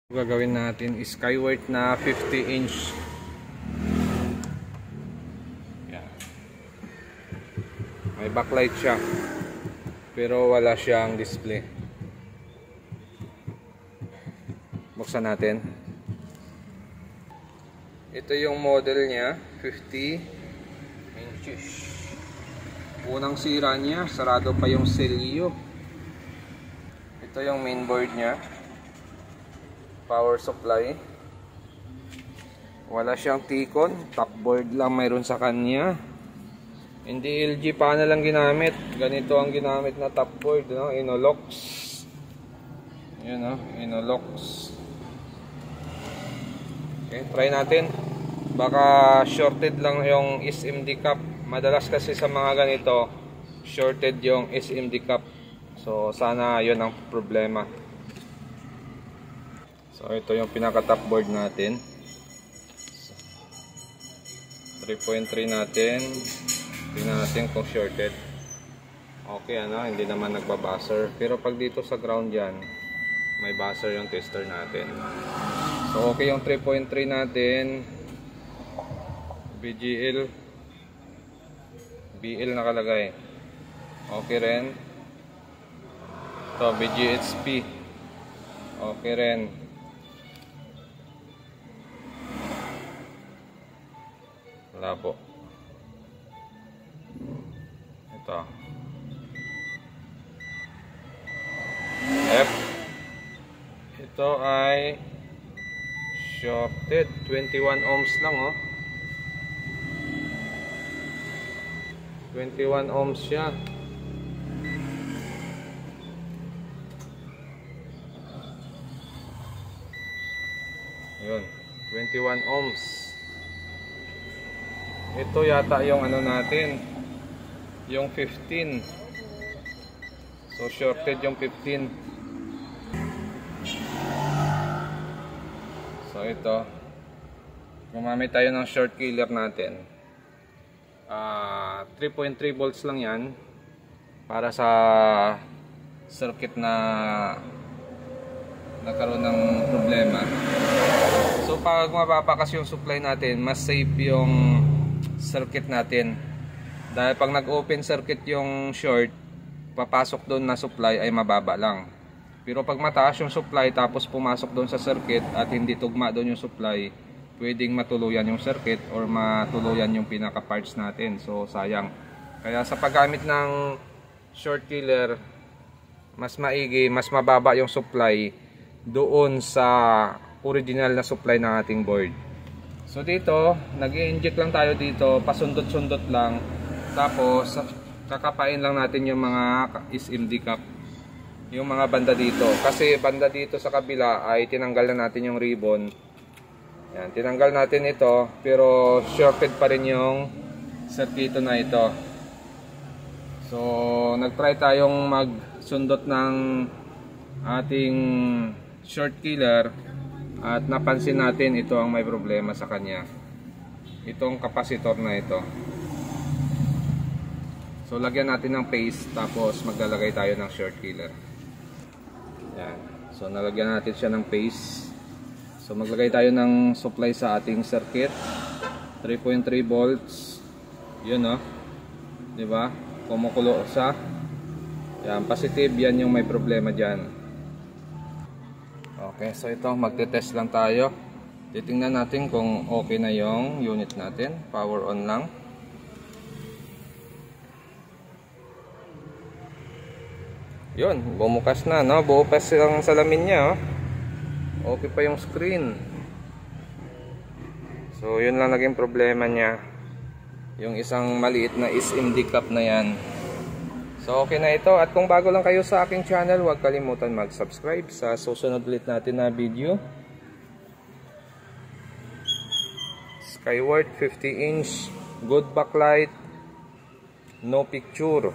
Gagawin natin is Skyward na 50-inch. Yan. May backlight siya, pero wala siyang display. Buksan natin. Ito yung model niya, 50 inches. Unang sira niya, sarado pa yung selyo. Ito yung mainboard niya. Power supply. Wala siyang T-con, top board lang mayroon sa kanya. Hindi LG panel lang ginamit. Ganito ang ginamit na top board, no? Innolux. Yun, no? Innolux. Okay, try natin. Baka shorted lang yung SMD cap. Madalas kasi sa mga ganito, shorted yung SMD cap. So sana yun ang problema. So ito yung pinaka top board natin. 3.3 natin. Tingnan natin kung shorted. Okay, ano, hindi naman nagbabuzzer. Pero pag dito sa ground yan, may buzzer yung tester natin. So okay yung 3.3 natin. BGL BL nakalagay. Okay rin. Ito BGHP. Okay rin. Wala po. Ito F. Ito ay shorted. 21 ohms lang, oh. 21 ohms siya. Yun, 21 ohms. Ito yata yung ano natin, yung 15. So shorted yung 15. So ito, gumamit tayo ng short killer natin. 3.3 volts lang yan para sa circuit na nagkaroon ng problema. So pag mapapakas yung supply natin, mas safe yung circuit natin. Dahil pag nag-open circuit yung short, papasok doon na supply ay mababa lang. Pero pag mataas yung supply tapos pumasok doon sa circuit at hindi tugma doon yung supply, pwedeng matuluyan yung circuit or matuluyan yung pinaka parts natin. So sayang. Kaya sa paggamit ng short killer, mas maigi, mas mababa yung supply doon sa original na supply ng ating board. So dito, nag-i-inject lang tayo dito, pasundot-sundot lang. Tapos kakapain lang natin yung mga SMD cap, yung mga banda dito. Kasi banda dito sa kabila ay tinanggal na natin yung ribbon. Yan, tinanggal natin ito, pero shorted pa rin yung circuito na ito. So nagtry tayong magsundot ng ating short killer at napansin natin ito ang may problema sa kanya, itong capacitor na ito. So lagyan natin ng paste, tapos maglalagay tayo ng short killer. Yan. So nalagyan natin siya ng paste. So maglagay tayo ng supply sa ating circuit. 3.3 volts. Yun, oh. 'Di ba? Kumukulo sa. Yan, positive, yan yung may problema diyan. Okay, so ito magte-test lang tayo. Titingnan natin kung okay na yung unit natin. Power on lang. Yun, bumukas na, no? Buo pa silang salamin niya, oh. Okay pa yung screen. So yun lang naging problema niya, yung isang maliit na SMD cap na yan. So okay na ito. At kung bago lang kayo sa aking channel, huwag kalimutan mag-subscribe sa susunod ulit natin na video. Skyward 50-inch, good backlight, no picture.